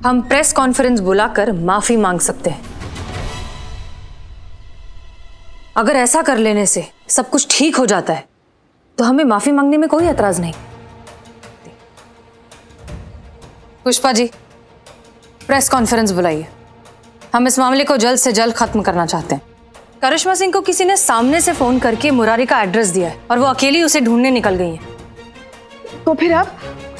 हम press conference बुलाकर माफी मांग सकते हैं। अगर ऐसा कर लेने से सब कुछ ठीक हो जाता है तो हमें माफी मांगने में कोई एतराज नहीं। पुष्पा जी, प्रेस कॉन्फ्रेंस बुलाइए। हम इस मामले को जल्द से जल्द खत्म करना चाहते हैं। करिश्मा सिंह को किसी ने सामने से फोन करके मुरारी का एड्रेस दिया है और वो अकेली उसे ढूंढने निकल गई है। तो फिर अब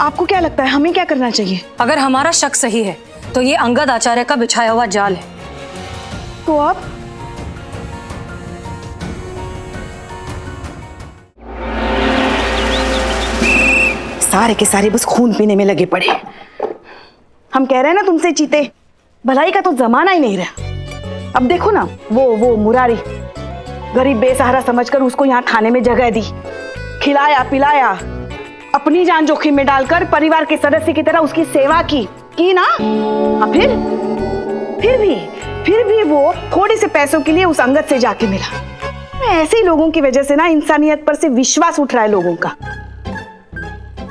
आपको क्या लगता है हमें क्या करना चाहिए? अगर हमारा शक सही है तो ये अंगद आचार्य का बिछाया हुआ जाल है। तो अब सारे के सारे बस खून पीने में लगे पड़े। हम कह रहे हैं ना तुमसे चीते, भलाई का तो जमाना ही नहीं रहा। अब देखो ना, वो मुरारी गरीब बेसहारा समझकर उसको यहाँ थाने में जगह दी, खिलाया पिलाया, अपनी जान जोखिम में डालकर परिवार के सदस्य की तरह उसकी सेवा की ना। फिर भी वो थोड़े से पैसों के लिए उस अंगद से जाके मिला। ऐसे ही लोगों की वजह से ना इंसानियत पर से विश्वास उठ रहा है लोगों का।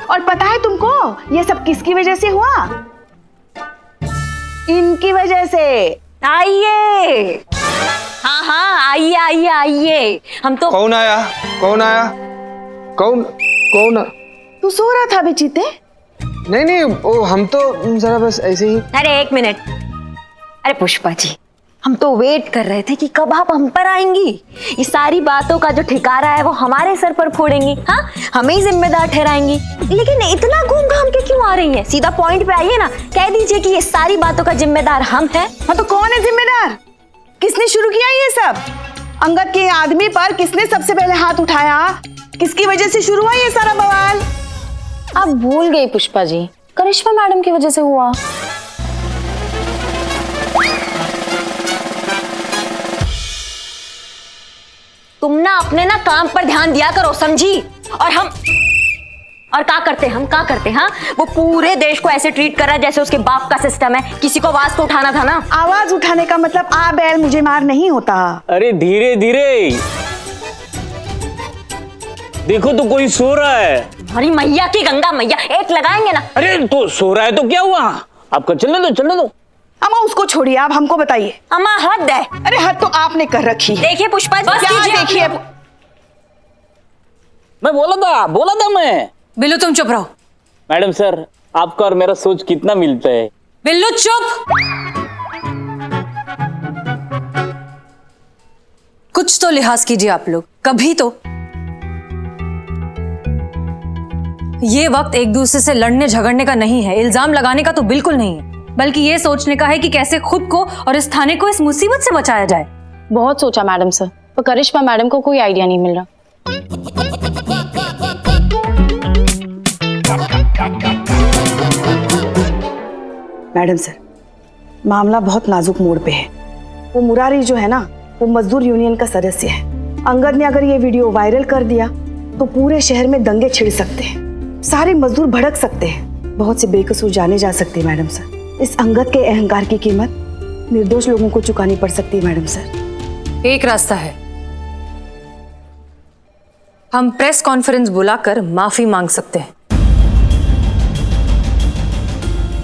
और पता है तुमको ये सब किसकी वजह से हुआ? इनकी वजह से। आइए, हाँ हाँ आइए आइए आइए। हम तो कौन आया? कौन? तू सो रहा था बेचीते? नहीं ओ हम तो जरा बस ऐसे ही। अरे एक मिनट, अरे पुष्पा जी, हम तो वेट कर रहे थे कि कब आप हम पर आएंगी। ये सारी बातों का जो ठिकारा है वो हमारे सर पर फोड़ेंगी, हाँ हमें ही जिम्मेदार ठहराएंगी। लेकिन इतना घूम घाम के क्यों आ रही हैं? सीधा पॉइंट पे आइए ना, कह दीजिए कि ये सारी बातों का जिम्मेदार हम हैं। हाँ तो कौन है जिम्मेदार? किसने शुरू किया ये सब? अंगद के आदमी पर किसने सबसे पहले हाथ उठाया? किसकी वजह से शुरू हुआ ये सारा बवाल? आप भूल गई पुष्पा जी, करिश्मा मैडम की वजह से हुआ। तुम ना अपने ना काम पर ध्यान दिया करो, समझी? और क्या करते हाँ? वो पूरे देश को ऐसे ट्रीट कर रहा है जैसे उसके बाप का सिस्टम है। किसी को आवाज तो उठाना था ना। आवाज उठाने का मतलब आ बैल मुझे मार नहीं होता। अरे धीरे धीरे देखो तो कोई सो रहा है। हमारी मैया की गंगा मैया, एक लगाएंगे ना। अरे तो सो रहा है तो क्या हुआ? आपको चलने दो। अम्मा उसको छोड़िए, आप हमको बताइए। अम्मा हद है। अरे हद तो आपने कर रखी है। देखिए पुष्पा जी, क्या देखिए? मैं बोला था मैं। बिल्लू तुम चुप रहो। मैडम सर, आपका और मेरा सोच कितना मिलता है। बिल्लू चुप। कुछ तो लिहाज कीजिए आप लोग, कभी तो। ये वक्त एक दूसरे से लड़ने झगड़ने का नहीं है, इल्जाम लगाने का तो बिल्कुल नहीं है, बल्कि ये सोचने का है कि कैसे खुद को और इस थाने को इस मुसीबत से बचाया जाए। बहुत सोचा मैडम सर, पर करिश्मा मैडम को कोई आइडिया नहीं मिल रहा। मैडम सर, मामला बहुत नाजुक मोड़ पे है। वो मुरारी जो है ना, वो मजदूर यूनियन का सदस्य है। अंगद ने अगर ये वीडियो वायरल कर दिया तो पूरे शहर में दंगे छिड़ सकते हैं, सारे मजदूर भड़क सकते हैं, बहुत से बेकसूर जाने जा सकते हैं। मैडम सर, इस अंगद के अहंकार की कीमत निर्दोष लोगों को चुकानी पड़ सकती है। मैडम सर, एक रास्ता है, हम प्रेस कॉन्फ्रेंस बुलाकर माफी मांग सकते हैं।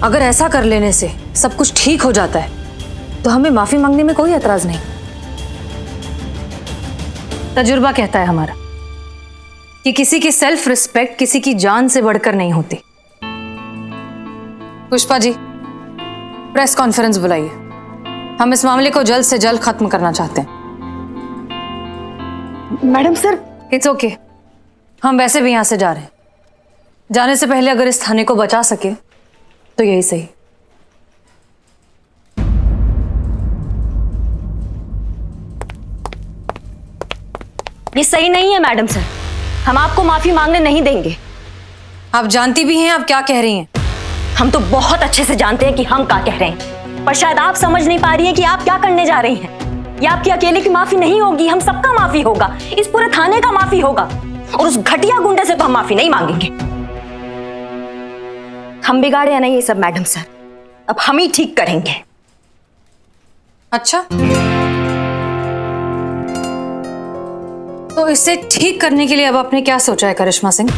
अगर ऐसा कर लेने से सब कुछ ठीक हो जाता है तो हमें माफी मांगने में कोई एतराज नहीं। तजुर्बा कहता है हमारा कि किसी की सेल्फ रिस्पेक्ट किसी की जान से बढ़कर नहीं होती। पुष्पा जी, प्रेस कॉन्फ्रेंस बुलाइए। हम इस मामले को जल्द से जल्द खत्म करना चाहते हैं। मैडम सर, इट्स ओके, हम वैसे भी यहां से जा रहे हैं। जाने से पहले अगर इस थाने को बचा सके तो यही सही। ये सही नहीं है मैडम सर, हम आपको माफी मांगने नहीं देंगे। आप जानती भी हैं आप क्या कह रही हैं। हम तो बहुत अच्छे से जानते हैं कि हम क्या कह रहे हैं, पर शायद आप समझ नहीं पा रही हैं कि आप क्या करने जा रही हैं। ये आपकी अकेले की माफी नहीं होगी, हम सबका माफी होगा, इस पूरे थाने का माफी होगा। और उस घटिया गुंडे से तो हम माफी नहीं मांगेंगे। हम बिगाड़े या नहीं ये सब मैडम सर, अब हम ही ठीक करेंगे। अच्छा, तो इसे ठीक करने के लिए अब आपने क्या सोचा है करिश्मा सिंह?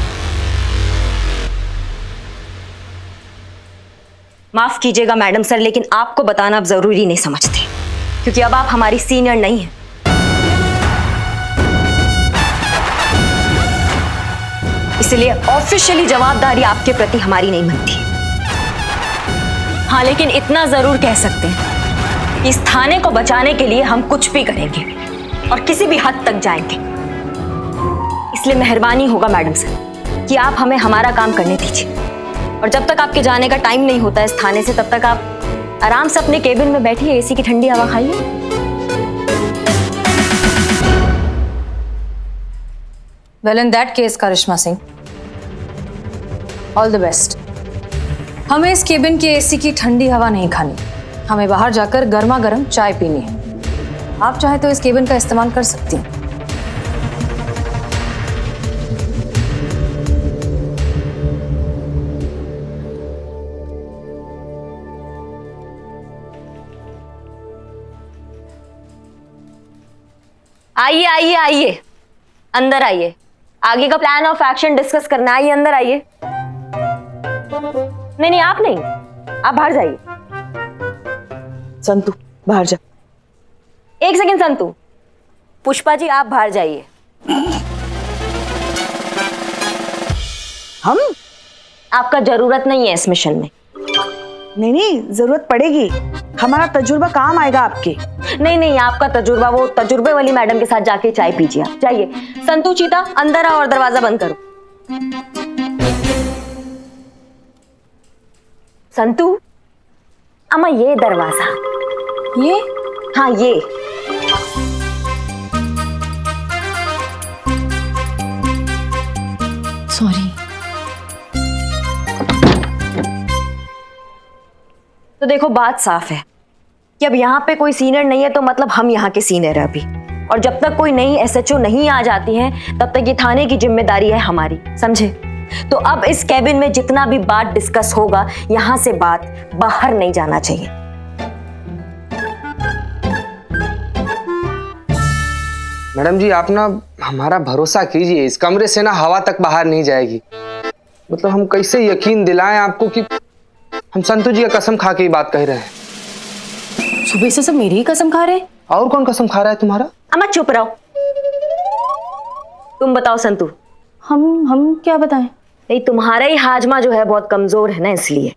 माफ कीजिएगा मैडम सर, लेकिन आपको बताना अब जरूरी नहीं समझते, क्योंकि अब आप हमारी सीनियर नहीं हैं। इसलिए ऑफिशियली जवाबदारी आपके प्रति हमारी नहीं बनती। हाँ, लेकिन इतना जरूर कह सकते हैं कि इस थाने को बचाने के लिए हम कुछ भी करेंगे और किसी भी हद तक जाएंगे। इसलिए मेहरबानी होगा मैडम सर कि आप हमें हमारा काम करने दीजिए, और जब तक आपके जाने का टाइम नहीं होता इस थाने से, तब तक आप आराम से अपने केबिन में बैठिए, एसी की ठंडी हवा खाइए। Well in that case Karishma Singh, all the best. हमें इस केबिन के एसी की ठंडी हवा नहीं खानी, हमें बाहर जाकर गर्मा गर्म चाय पीनी है। आप चाहे तो इस केबिन का इस्तेमाल कर सकती हैं। आइए आइए आइए, अंदर आइए, आगे का प्लान ऑफ एक्शन डिस्कस करना है। आइए अंदर आइए। नहीं आप नहीं, आप बाहर जाइए। संतू बाहर जा। एक सेकंड संतू, पुष्पा जी आप बाहर जाइए। हम? आपका जरूरत नहीं है इस मिशन में। नहीं, जरूरत पड़ेगी, हमारा तजुर्बा काम आएगा आपके। नहीं, आपका तजुर्बा वो तजुर्बे वाली मैडम के साथ जाके चाय पीजिए। आप जाइए। संतू चीता अंदर आओ और दरवाजा बंद करो। संतू, अम्मा ये दरवाजा, ये? हाँ ये। सॉरी। तो देखो बात साफ है कि अब यहाँ पे कोई सीनियर नहीं है, तो मतलब हम यहाँ के सीनियर है अभी, और जब तक कोई नई एसएचओ नहीं आ जाती है तब तक ये थाने की जिम्मेदारी है हमारी, समझे? तो अब इस कैबिन में जितना भी बात डिस्कस होगा, यहाँ से बात बाहर नहीं जाना चाहिए। मैडम जी आप ना हमारा भरोसा कीजिए, इस कमरे से ना हवा तक बाहर नहीं जाएगी। मतलब हम कैसे यकीन दिलाएं आपको कि हम संतू जी का कसम खा के ये बात कह रहे हैं। सुबह से सब मेरी ही कसम खा रहे। और कौन कसम खा रहा है तुम्हारा? अम्मा चुप रहो। तुम बताओ संतू। हम क्या बताएं? नहीं, तुम्हारा ही हाजमा जो है बहुत कमजोर है ना, इसलिए।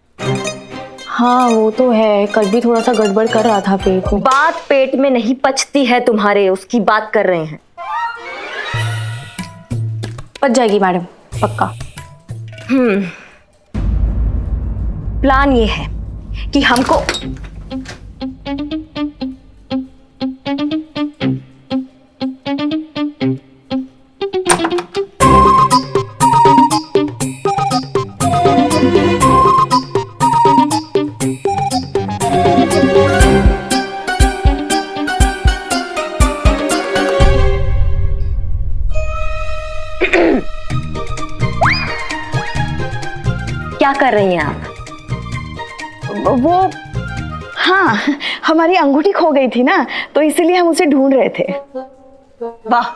हाँ वो तो है, कल भी थोड़ा सा गड़बड़ कर रहा था पेट में। बात पेट में नहीं पचती है तुम्हारे, उसकी बात कर रहे हैं। पच जाएगी मैडम, पक्का। प्लान ये है कि हमको क्या कर रही हैं आप? वो हाँ, हमारी अंगूठी खो गई थी ना, तो इसीलिए हम उसे ढूंढ रहे थे। वाह,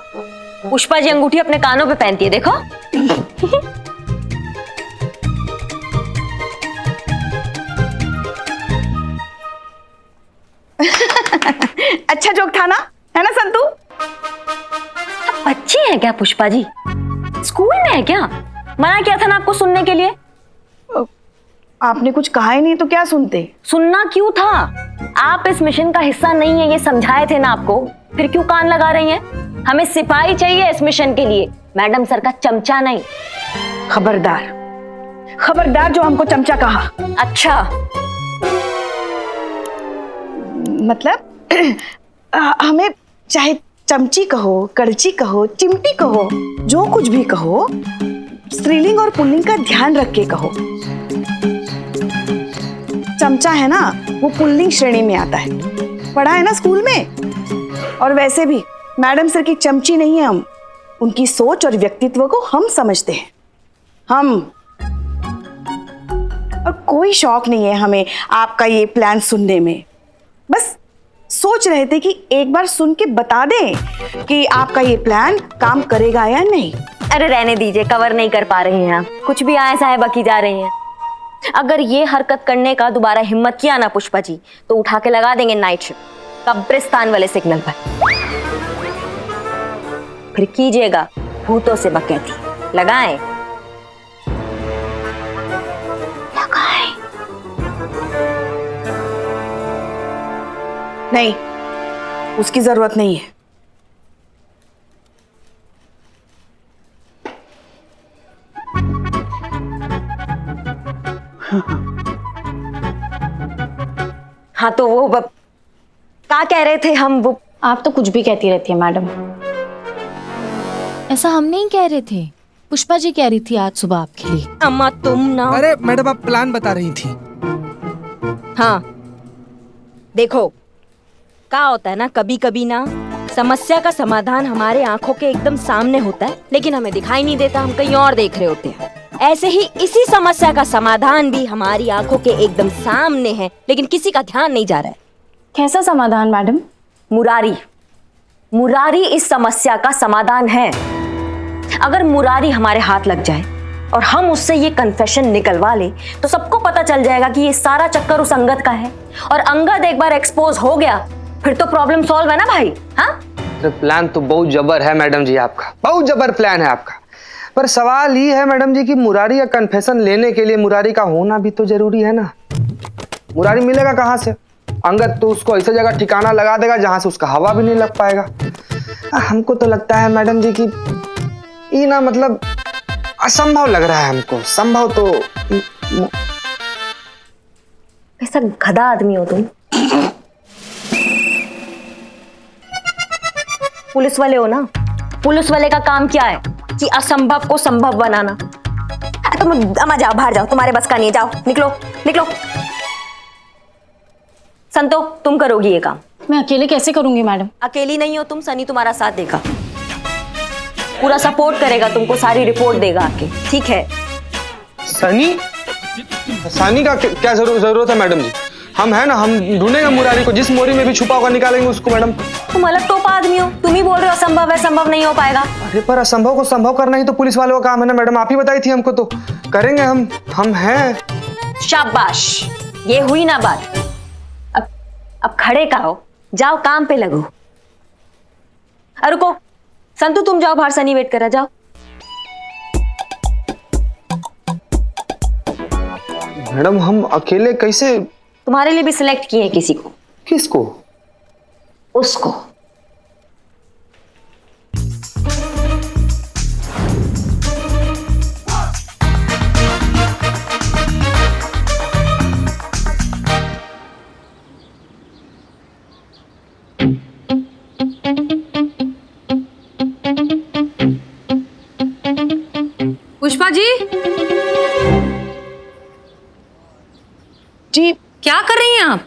पुष्पा जी अंगूठी अपने कानों पे पहनती है, देखो। अच्छा जोक था ना, है ना संतू? अच्छी है क्या पुष्पा जी? स्कूल में है क्या? मना किया था ना आपको सुनने के लिए। आपने कुछ कहा ही नहीं तो क्या सुनते? सुनना क्यों था? आप इस मिशन का हिस्सा नहीं है, ये समझाए थे ना आपको, फिर क्यों कान लगा रही हैं? हमें सिपाही चाहिए इस मिशन के लिए, मैडम सर का चमचा नहीं। खबरदार, खबरदार जो हमको चमचा कहा। अच्छा, मतलब हमें चाहे चमची कहो, कड़ची कहो, चिमटी कहो, जो कुछ भी कहो, स्त्रीलिंग और पुल्लिंग का ध्यान रख के कहो। चमचा है ना, वो पुल्लिंग श्रेणी में आता है, पढ़ा है ना स्कूल में। और वैसे भी मैडम सर की चमची नहीं है हम, उनकी सोच और व्यक्तित्व को हम समझते हैं। हम और कोई शौक नहीं है हमें आपका ये प्लान सुनने में, बस सोच रहे थे कि एक बार सुन के बता दें कि आपका ये प्लान काम करेगा या नहीं। अरे रहने दीजिए, कवर नहीं कर पा रही हैं आप, कुछ भी आए साए बकी जा रही हैं। अगर ये हरकत करने का दोबारा हिम्मत किया ना पुष्पा जी, तो उठा के लगा देंगे नाइट शिफ्ट कब्रिस्तान वाले सिग्नल पर। फिर कीजिएगा भूतों से बकैती। लगाएं लगाएं। नहीं, उसकी जरूरत नहीं है। हाँ तो वो क्या कह रहे थे हम? वो आप तो कुछ भी कहती रहती है मैडम। ऐसा हम नहीं कह रहे थे, पुष्पा जी कह रही थी आज सुबह आपके लिए। अम्मा तुम ना। अरे मैडम आप प्लान बता रही थी। हाँ देखो क्या होता है ना, कभी कभी ना समस्या का समाधान हमारे आंखों के एकदम सामने होता है, लेकिन हमें दिखाई नहीं देता, हम कहीं और देख रहे होते हैं। ऐसे ही इसी समस्या का समाधान भी हमारी आंखों के एकदम सामने है, लेकिन किसी का ध्यान नहीं जा रहा है। कैसा समाधान मैडम? मुरारी। मुरारी इस समस्या का समाधान है। अगर मुरारी हमारे हाथ लग जाए और हम उससे ये कन्फेशन निकलवा ले, तो सबको पता चल जाएगा कि ये सारा चक्कर उस अंगद का है। और अंगद एक बार एक्सपोज हो गया, फिर तो प्रॉब्लम सॉल्व है ना भाई। हाँ प्लान तो बहुत जबर है मैडम जी आपका, बहुत जबर प्लान है आपका। पर सवाल ये है मैडम जी कि मुरारी का कन्फेशन लेने के लिए मुरारी का होना भी तो जरूरी है ना। मुरारी मिलेगा कहाँ से? अंगद तो उसको ऐसे जगह ठिकाना लगा देगा जहां से उसका हवा भी नहीं लग पाएगा। हमको तो लगता है मैडम जी कि ये ना मतलब असंभव लग रहा है हमको। संभव तो कैसा गधा आदमी हो तुम। पुलिस वाले हो ना, पुलिस वाले का काम क्या है कि असंभव को संभव बनाना। तुम अम्मा जाओ, बाहर जाओ, तुम्हारे बस का नहीं है, जाओ निकलो निकलो। संतो तुम करोगी ये काम। मैं अकेले कैसे करूंगी मैडम? अकेली नहीं हो तुम, सनी तुम्हारा साथ देगा, पूरा सपोर्ट करेगा तुमको, सारी रिपोर्ट देगा आके, ठीक है? सनी? सनी का क्या जरूरत है मैडम जी? हम है ना, हम ढूंढेंगे मुरारी को, जिस मोरी में भी छुपा होगा निकालेंगे उसको मैडम। तुम अलग टोपा आदमी हो, तुम ही बोल रहे हो असंभव है, संभव नहीं हो पाएगा। अरे पर असंभव को संभव करना ही तो पुलिस वालों का काम है ना मैडम, आप ही बताई थी हमको, तो करेंगे हम हैं। शाबाश, ये हुई ना बात। अब खड़े का हो, जाओ काम पे लगो। रुको संतु, तुम जाओ बाहर, सनी वेट कर रहा, जाओ। मैडम हम अकेले कैसे? तुम्हारे लिए भी सिलेक्ट किए हैं किसी को। किसको? उसको। पुष्पा जी, जी क्या कर रही हैं आप?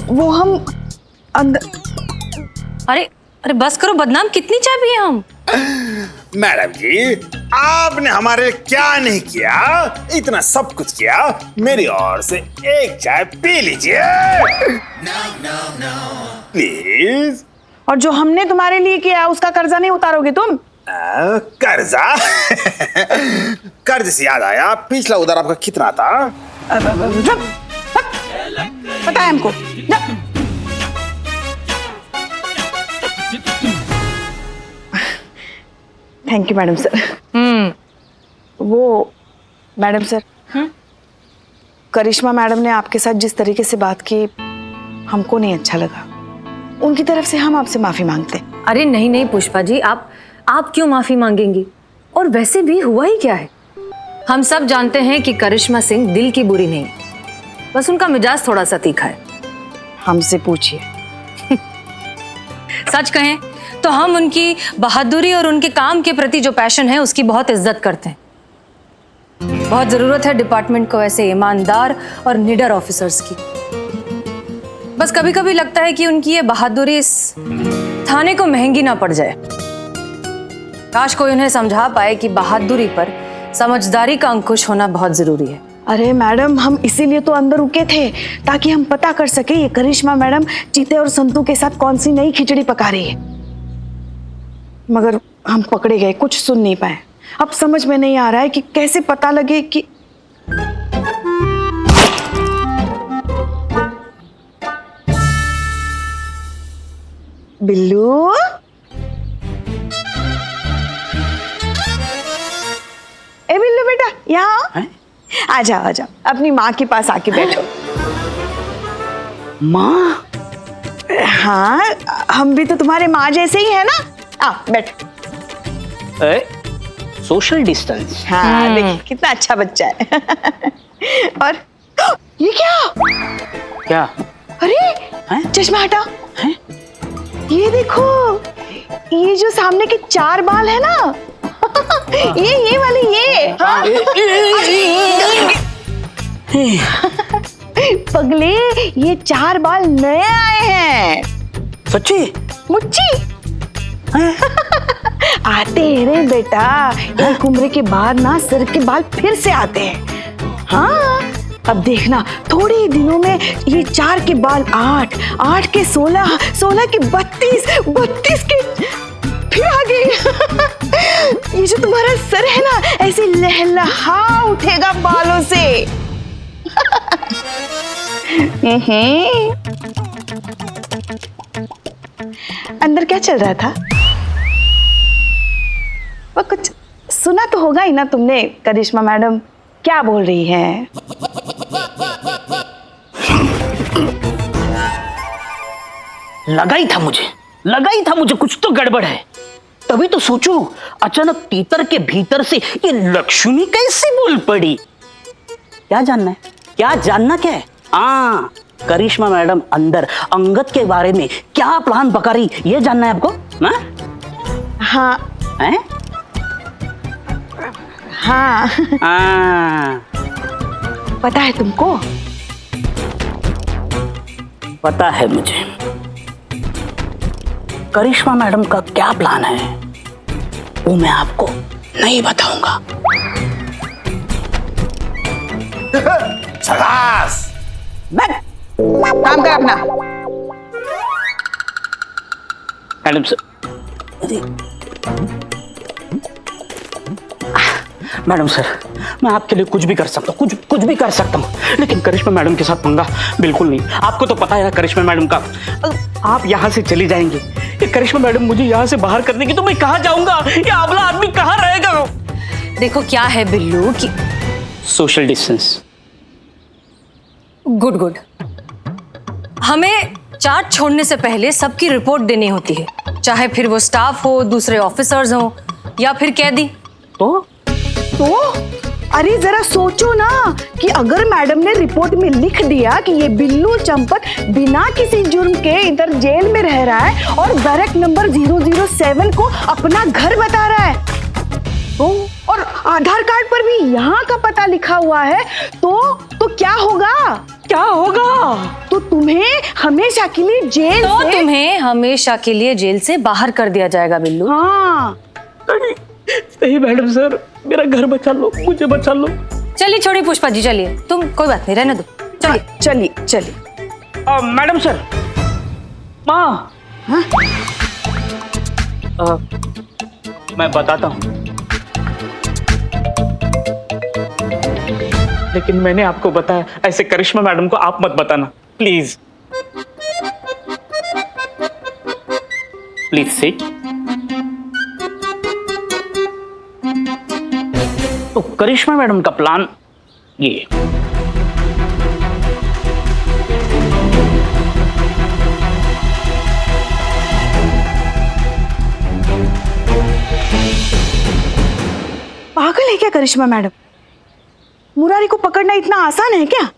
वो हम अंदर। अरे अरे बस करो, बदनाम कितनी चाय पिए हम? मैडम जी, आपने हमारे क्या नहीं किया, इतना सब कुछ किया। मेरी ओर से एक चाय पी लीजिए प्लीज। और जो हमने तुम्हारे लिए किया उसका कर्जा नहीं उतारोगे तुम? कर्जा? कर्ज से याद आया, पिछला उधार आपका कितना था? पता है हमको। Thank you madam sir. वो मैडम सर, करिश्मा मैडम ने आपके साथ जिस तरीके से बात की हमको नहीं अच्छा लगा। उनकी तरफ से हम आपसे माफी मांगते हैं। अरे नहीं नहीं पुष्पा जी, आप क्यों माफी मांगेंगी? और वैसे भी हुआ ही क्या है? हम सब जानते हैं कि करिश्मा सिंह दिल की बुरी नहीं, बस उनका मिजाज थोड़ा सा तीखा है। हमसे पूछिए। सच कहें तो हम उनकी बहादुरी और उनके काम के प्रति जो पैशन है उसकी बहुत इज्जत करते हैं। बहुत जरूरत है डिपार्टमेंट को ऐसे ईमानदार और निडर ऑफिसर्स की। बस कभी कभी लगता है कि उनकी ये बहादुरी इस थाने को महंगी ना पड़ जाए। काश कोई उन्हें समझा पाए कि बहादुरी पर समझदारी का अंकुश होना बहुत जरूरी है। अरे मैडम, हम इसीलिए तो अंदर रुके थे ताकि हम पता कर सके ये करिश्मा मैडम चीते और संतू के साथ कौन सी नई खिचड़ी पका रही है। मगर हम पकड़े गए, कुछ सुन नहीं पाए। अब समझ में नहीं आ रहा है कि कैसे पता लगे कि बिल्लू, ए बिल्लू बेटा यहाँ आ जाओ, आ जाओ, अपनी माँ के पास आके बैठो। माँ? हाँ, हम भी तो तुम्हारे माँ जैसे ही है ना। आ बैठो। Social distance. हाँ देखिए कितना अच्छा बच्चा है। और ये क्या? क्या? अरे चश्मा हटा। ये देखो, ये जो सामने के 4 बाल है ना, ये वाले ये। हाँ? पगले, ये 4 बाल नए आए हैं। सच्ची? मुच्ची आते हैं रे बेटा, एक उम्र के बाद ना सिर के बाल फिर से आते हैं। हाँ, अब देखना थोड़े ही दिनों में ये 4 के बाल 8, 8 के 16, 16 के 32, 32 के फिर आ गए। ये जो तुम्हारा सर है ना, ऐसे लहलहा उठेगा बालों से। अंदर क्या चल रहा था? वो कुछ सुना तो होगा ही ना तुमने, करिश्मा मैडम क्या बोल रही हैं? लगा ही था मुझे कुछ तो गड़बड़ है। तभी तो सोचूं, अचानक तीतर के भीतर से ये लक्ष्मी कैसे बोल पड़ी। क्या जानना क्या है? हाँ, करिश्मा मैडम अंदर अंगद के बारे में क्या प्लान पका रही, ये जानना है आपको? हाँ हैं? हाँ पता है तुमको? पता है मुझे। करिश्मा मैडम का क्या प्लान है वो मैं आपको नहीं बताऊंगा। शाबाश। काम कर अपना। मैडम सर, मैडम सर, मैं आपके लिए कुछ भी कर सकता हूँ, कुछ भी कर सकता हूँ, लेकिन करिश्मा मैडम के साथ पंगा बिल्कुल नहीं। आपको तो पता है करिश्मा मैडम का। आप यहाँ से चली जाएंगी, ये करिश्मा मैडम मुझे यहाँ से बाहर कर देगी तो मैं कहाँ जाऊंगा? ये अबला आदमी कहाँ रहेगा? देखो क्या है बिल्लू कि सोशल डिस्टेंस। गुड। हमें चार्ट छोड़ने से पहले सबकी रिपोर्ट देनी होती है, चाहे फिर वो स्टाफ हो, दूसरे ऑफिसर्स हो या फिर कैदी। तो अरे जरा सोचो ना कि अगर मैडम ने रिपोर्ट में लिख दिया कि ये बिल्लू चंपत बिना किसी जुर्म के इधर जेल में रह रहा है और बैरक नंबर 007 को अपना घर बता रहा है, तो और आधार कार्ड पर भी यहाँ का पता लिखा हुआ है, तो क्या होगा? तो तुम्हें हमेशा के लिए तुम्हें हमेशा के लिए जेल से बाहर कर दिया जाएगा बिल्लू। हाँ सही मैडम सर, मेरा घर बचा लो, मुझे बचा लो। चलिए छोड़िए पुष्पा जी, चलिए, तुम कोई बात नहीं, रहने दो। चलिए। मैडम सर, माँ, मैं बताता हूँ, लेकिन मैंने आपको बताया, ऐसे करिश्मा मैडम को आप मत बताना, प्लीज सिट। तो करिश्मा मैडम का प्लान ये। पागल है क्या करिश्मा मैडम? मुरारी को पकड़ना इतना आसान है क्या?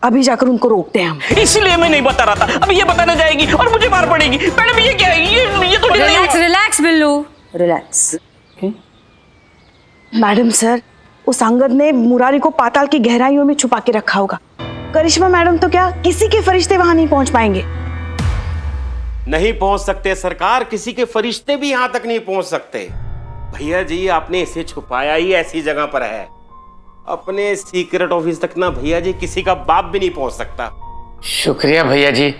अभी जाकर उनको रोकते हैं हम। इसलिए मैं नहीं बता रहा था, अब ये बताने जाएगी और मुझे मार पड़ेगी। मैडम ये क्या है? ये तो relax Billu, relax. Madam sir, उस अंगद ने मुरारी को पाताल की गहराइयों में छुपा के रखा होगा। करिश्मा मैडम तो क्या किसी के फरिश्ते वहां नहीं पहुंच पाएंगे। नहीं पहुंच सकते सरकार, किसी के फरिश्ते भी यहां तक नहीं पहुंच सकते। भैया जी, आपने इसे छुपाया ही ऐसी जगह पर है, अपने सीक्रेट ऑफिस तक ना भैया जी किसी का बाप भी नहीं पहुंच सकता। शुक्रिया भैया जी,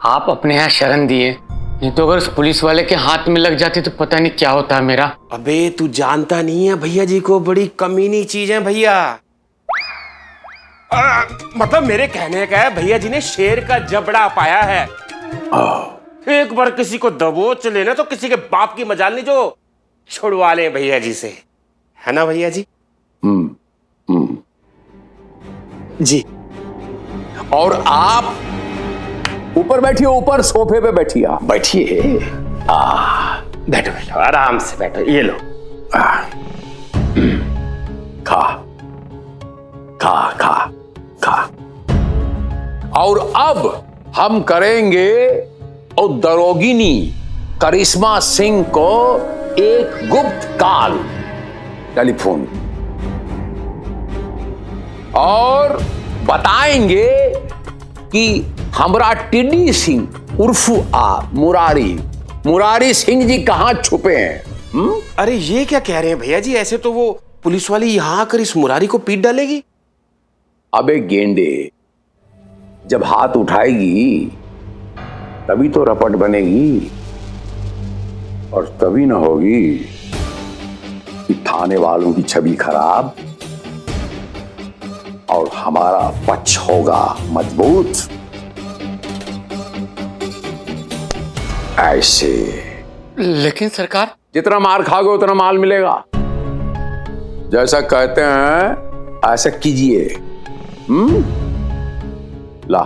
आप अपने यहाँ शरण दिए। ये तो अगर उस पुलिस वाले के हाथ में लग जाती तो पता नहीं क्या होता मेरा। अबे तू जानता नहीं है भैया जी को, बड़ी कमीनी चीज है भैया। मतलब मेरे कहने का है, भैया जी ने शेर का जबड़ा पाया है। एक बार किसी को दबोच लेना तो किसी के बाप की मजाल नहीं जो छुड़वा ले भैया जी से, है ना भैया जी? जी। और आप ऊपर बैठिए, ऊपर सोफे पे बैठिए, आप बैठिए। बैठो बैठो, आराम से बैठो, ये लो। खा खा खा खा। और अब हम करेंगे और दरोगिनी करिश्मा सिंह को एक गुप्त काल टेलीफोन और बताएंगे कि हमरा टिड्डी सिंह उर्फ मुरारी सिंह जी कहां छुपे हैं। अरे ये क्या कह रहे हैं भैया जी? ऐसे तो वो पुलिस वाली यहां आकर इस मुरारी को पीट डालेगी। अबे गेंडे, जब हाथ उठाएगी तभी तो रपट बनेगी, और तभी ना होगी कि थाने वालों की छवि खराब और हमारा पक्ष होगा मजबूत। ऐसे। लेकिन सरकार, जितना मार खाओगे उतना माल मिलेगा। जैसा कहते हैं ऐसा कीजिए। ला,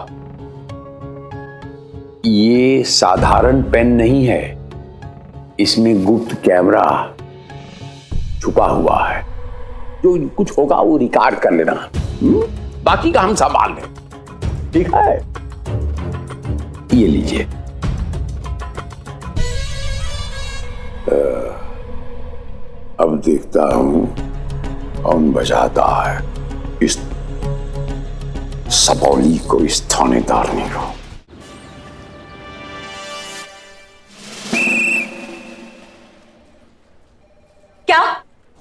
ये साधारण पेन नहीं है, इसमें गुप्त कैमरा छुपा हुआ है। जो कुछ होगा वो रिकॉर्ड कर लेना, बाकी का हम संभाल लें, ठीक है? ये लीजिए। अब देखता हूं कौन बजाता है इस सबौली को, इस थानेदारनी को। क्या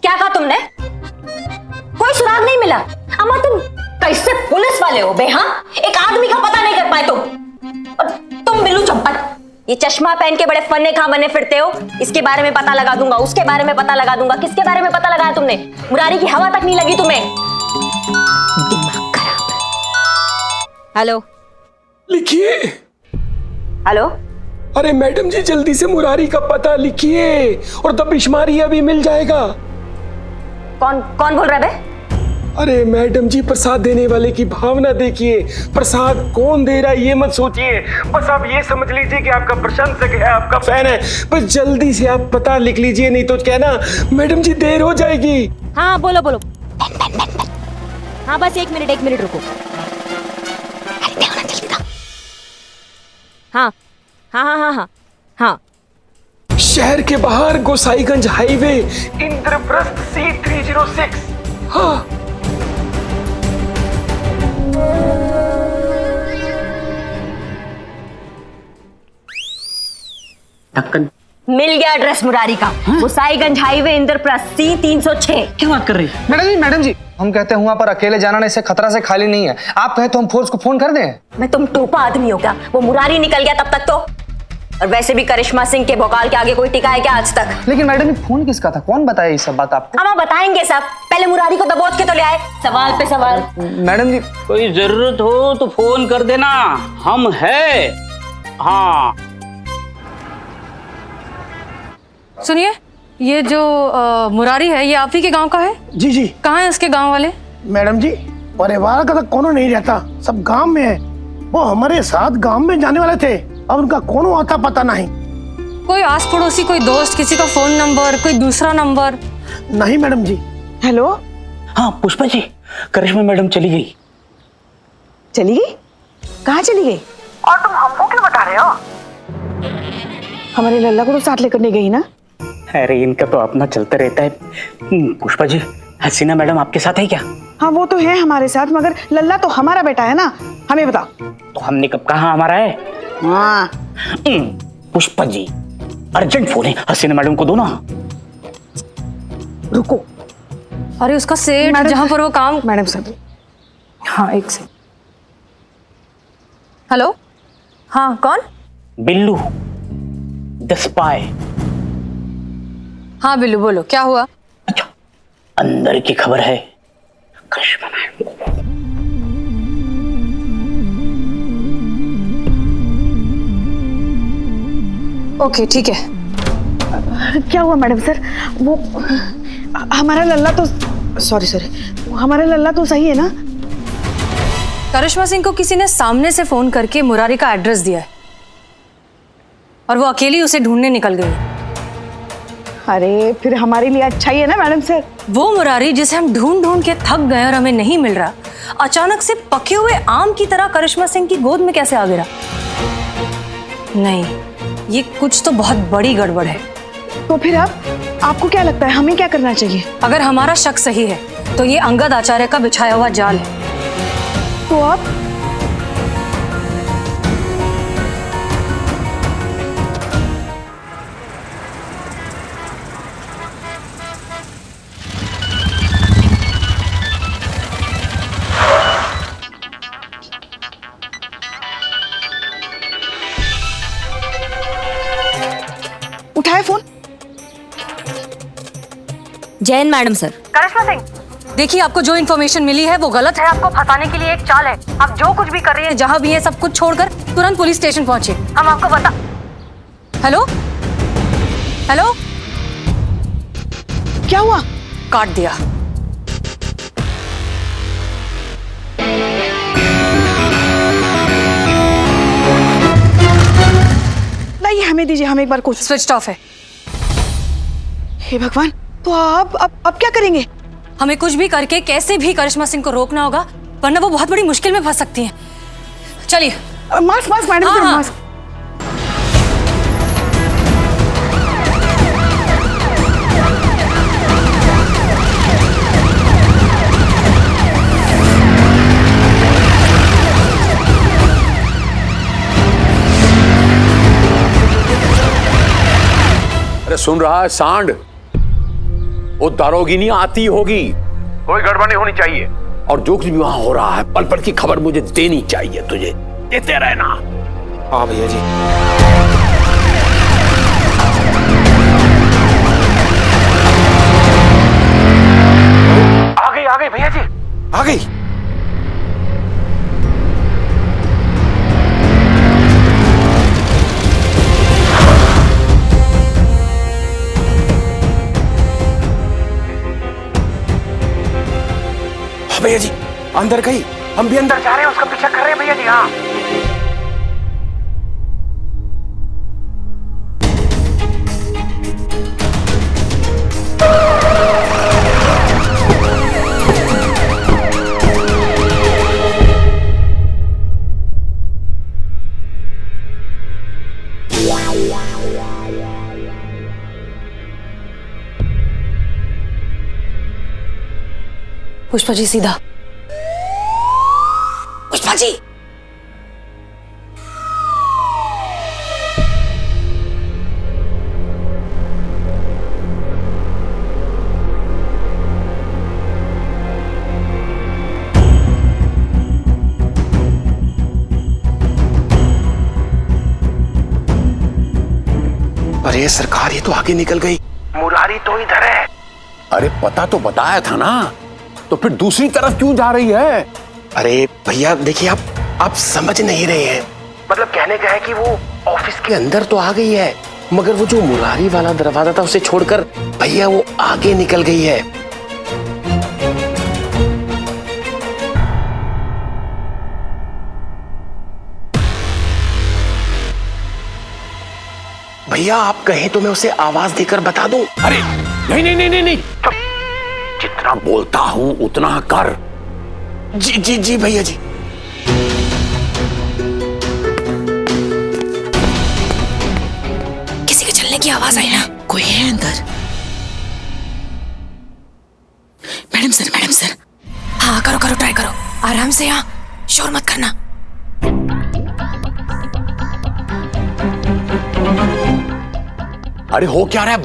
क्या कहा तुमने? कोई सुराग नहीं मिला? अम्मा तुम कैसे पुलिस वाले हो बे? हाँ, एक आदमी का पता नहीं कर पाए तुम। और तुम बिल्लू चंपट, ये चश्मा पहन के बड़े फन्ने कहां बने फिरते हो। इसके बारे में पता लगा दूंगा, उसके बारे में पता लगा दूंगा। किसके बारे में पता लगाया तुमने? मुरारी की हवा तक नहीं लगी तुम्हें। दिमाग खराब। हेलो, लिखिए। हेलो। अरे मैडम जी, जल्दी से मुरारी का पता लिखिए और दबिशमारी अभी मिल जाएगा। कौन कौन बोल रहा है बे? अरे मैडम जी, प्रसाद देने वाले की भावना देखिए। प्रसाद कौन दे रहा है ये मत सोचिए, बस आप ये समझ लीजिए कि आपका प्रशंसक है, आपका फैन है। बस जल्दी से आप पता लिख लीजिए, नहीं तो क्या ना मैडम जी देर हो जाएगी। हाँ बोलो बोलो। हाँ बस एक मिनट रुको। हाँ हाँ हाँ हाँ हाँ हाँ। शहर के बाहर गोसाईगंज हाईवे, इंद्रप्रस्थ C306। हाँ। मिल गया एड्रेस मुरारी का। Gosaiganj highway, Indraprastha C306। क्या बात कर रही है? मैडम जी, हम कहते हैं वहां पर अकेले जाना नहीं, से खतरा से खाली नहीं है। आप कहे तो हम फोर्स को फोन कर दें। मैं तुम टोपा आदमी हो क्या? वो मुरारी निकल गया तब तक तो। और वैसे भी करिश्मा सिंह के भोकाल के आगे कोई टिका है क्या आज तक? लेकिन मैडम जी, फोन किसका था? कौन बताया ये सब बात आपको? हम बताएंगे सब। पहले मुरारी को दबोच के तो ले आए। सवाल पे सवाल। मैडम जी, कोई जरूरत हो तो फोन कर देना, हम है। हाँ सुनिए, ये जो मुरारी है, ये आप ही के गांव का है? जी जी। कहाँ है उसके गांव वाले? मैडम जी, परिवार का तो कोनो नहीं रहता, सब गांव में है। वो हमारे साथ गांव में जाने वाले थे, अब उनका कोनो आता पता नहीं। कोई आस पड़ोसी, कोई दोस्त, किसी का फोन नंबर, कोई दूसरा नंबर? नहीं मैडम जी। हेलो। हाँ पुष्पा जी, करिश्मा मैडम चली गई। चली गई? कहाँ चली गई? और तुम हमको क्यों बता रहे हो? हमारे लल्ला को तो साथ लेकर नहीं गई ना? अरे इनका तो अपना चलता रहता है। पुष्पा जी, हसीना मैडम आपके साथ है क्या? हाँ वो तो है हमारे साथ, मगर लल्ला तो हमारा बेटा है ना, हमें बताओ। तो हमने कब कहा हमारा है? हाँ। पुष्पा जी, अर्जेंट फोन है, हसीना मैडम को दो ना। रुको। अरे उसका सेठ जहाँ पर वो काम। मैडम साहब, हाँ एक सेकंड। हेलो, हाँ कौन? Billu, the spy. हाँ बिल्लू बोलो क्या हुआ? अंदर की खबर है, करिश्मा मैम। ओके ठीक है। क्या हुआ मैडम सर? वो हमारा लल्ला तो सॉरी हमारा लल्ला तो सही है ना? करिश्मा सिंह को किसी ने सामने से फोन करके मुरारी का एड्रेस दिया है और वो अकेली उसे ढूंढने निकल गई। अरे फिर हमारे लिए अच्छा ही है ना मैडम सर। वो मुरारी जिसे हम ढूंढ ढूंढ के थक गए और हमें नहीं मिल रहा, अचानक से पके हुए आम की तरह करिश्मा सिंह की गोद में कैसे आ गिरा? नहीं, ये कुछ तो बहुत बड़ी गड़बड़ है। तो फिर आपको क्या लगता है हमें क्या करना चाहिए? अगर हमारा शक सही है तो ये अंगद आचार्य का बिछाया हुआ जाल है। तो आप उठाए phone. Jain madam sir. Karishma Singh, देखिए आपको जो इन्फॉर्मेशन मिली है वो गलत है। आपको फंसाने के लिए एक चाल है। आप जो कुछ भी कर रही हैं, जहां भी है, सब कुछ छोड़कर तुरंत पुलिस स्टेशन पहुंचे। हम आपको बता। हेलो हेलो, क्या हुआ? काट दिया। नहीं हमें दीजिए, हम एक बार कोशिश। स्विच ऑफ है। हे भगवान, तो अब क्या करेंगे? हमें कुछ भी करके कैसे भी करिश्मा सिंह को रोकना होगा, वरना वो बहुत बड़ी मुश्किल में फंस सकती हैं। चलिए। Mask madam sir, mask. अरे सुन रहा है सांड? वो दारोगिनी आती होगी, कोई गड़बड़ नहीं होनी चाहिए। और जो कुछ भी वहां हो रहा है पल पल की खबर मुझे देनी चाहिए, तुझे देते रहना। हाँ भैया जी। आ गई भैया जी, आ गई। भैया जी अंदर गई, हम भी अंदर जा रहे हैं, उसका पीछा कर रहे हैं भैया जी। हाँ पुष्पा जी सीधा। पुष्पा जी। अरे सरकार, ये तो आगे निकल गई। मुरारी तो इधर है। अरे पता तो बताया था ना, तो फिर दूसरी तरफ क्यों जा रही है? अरे भैया देखिए, आप समझ नहीं रहे हैं। मतलब कहने का है कि वो ऑफिस के अंदर तो आ गई है, मगर वो जो मुरारी वाला दरवाजा था उसे छोड़कर भैया वो आगे निकल गई है। भैया आप कहें तो मैं उसे आवाज देकर बता दूं। अरे नहीं नहीं नहीं नहीं, नहीं। जितना बोलता हूं उतना कर। जी जी जी भैया जी। किसी के चलने की आवाज आई ना? कोई है अंदर? Madam sir. हाँ करो करो, ट्राई करो, आराम से। यहाँ शोर मत करना। अरे हो क्या रहा है,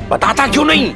बताता क्यों नहीं?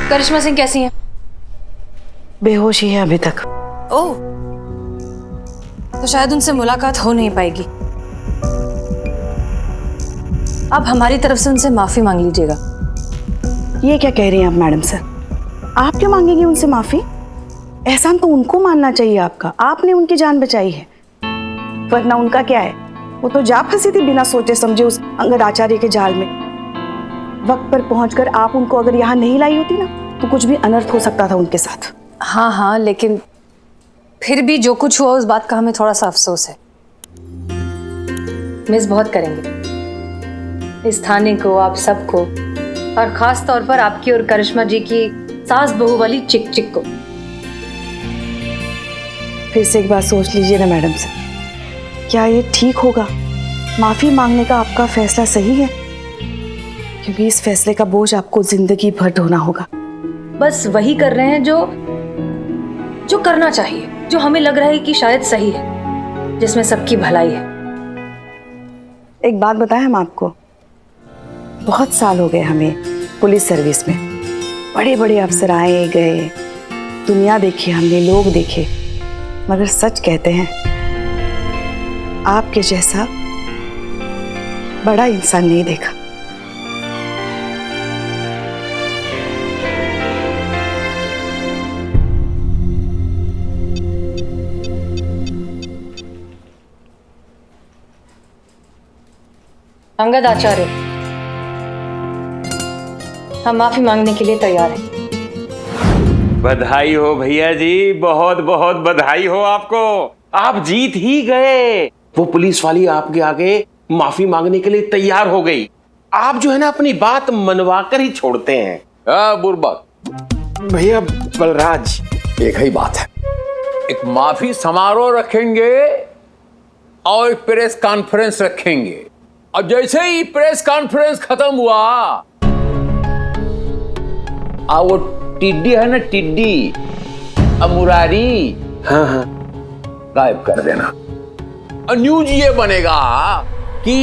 करिश्मा सिंह कैसी हैं? बेहोश ही है अभी तक। ओह, तो शायद उनसे मुलाकात हो नहीं पाएगी। आप हमारी तरफ से उनसे माफी मांग लीजिएगा। ये क्या कह रही हैं आप मैडम सर? आप क्यों मांगेंगी उनसे माफी? एहसान तो उनको मानना चाहिए आपका। आपने उनकी जान बचाई है, वरना उनका क्या है? वो तो जा फंसी थी बिना सोचे समझे उस अंगद आचार्य के जाल में। वक्त पर पहुंचकर आप उनको अगर यहाँ नहीं लाई होती ना, तो कुछ भी अनर्थ हो सकता था उनके साथ। हाँ हाँ, लेकिन फिर भी जो कुछ हुआ उस बात का हमें थोड़ा सा अफसोस है। मिस बहुत करेंगे इस थाने को, आप सबको, और खास तौर पर आपकी और करिश्मा जी की सास बहू वाली चिक चिक को। फिर से एक बार सोच लीजिए ना मैडम सर, क्या ये ठीक होगा? माफी मांगने का आपका फैसला सही है? क्योंकि इस फैसले का बोझ आपको जिंदगी भर ढोना होगा। बस वही कर रहे हैं जो करना चाहिए, जो हमें लग रहा है कि शायद सही है, जिसमें सबकी भलाई है। एक बात बताएं हम आपको, बहुत साल हो गए हमें पुलिस सर्विस में। बड़े बड़े अफसर आए गए, दुनिया देखी हमने, लोग देखे, मगर सच कहते हैं आपके जैसा बड़ा इंसान नहीं देखा। अंगद आचार्य, हम माफी मांगने के लिए तैयार हैं। बधाई हो भैया जी, बहुत बहुत बधाई हो आपको। आप जीत ही गए। वो पुलिस वाली आपके आगे माफी मांगने के लिए तैयार हो गई। आप जो है ना अपनी बात मनवा कर ही छोड़ते हैं। बुर्बक भैया बलराज, एक ही बात है, एक माफी समारोह रखेंगे और एक प्रेस कॉन्फ्रेंस रखेंगे। अब जैसे ही प्रेस कॉन्फ्रेंस खत्म हुआ, वो टिड्डी है ना, टिड्डी मुरारी, हाँ हाँ, गायब कर देना। और न्यूज ये बनेगा कि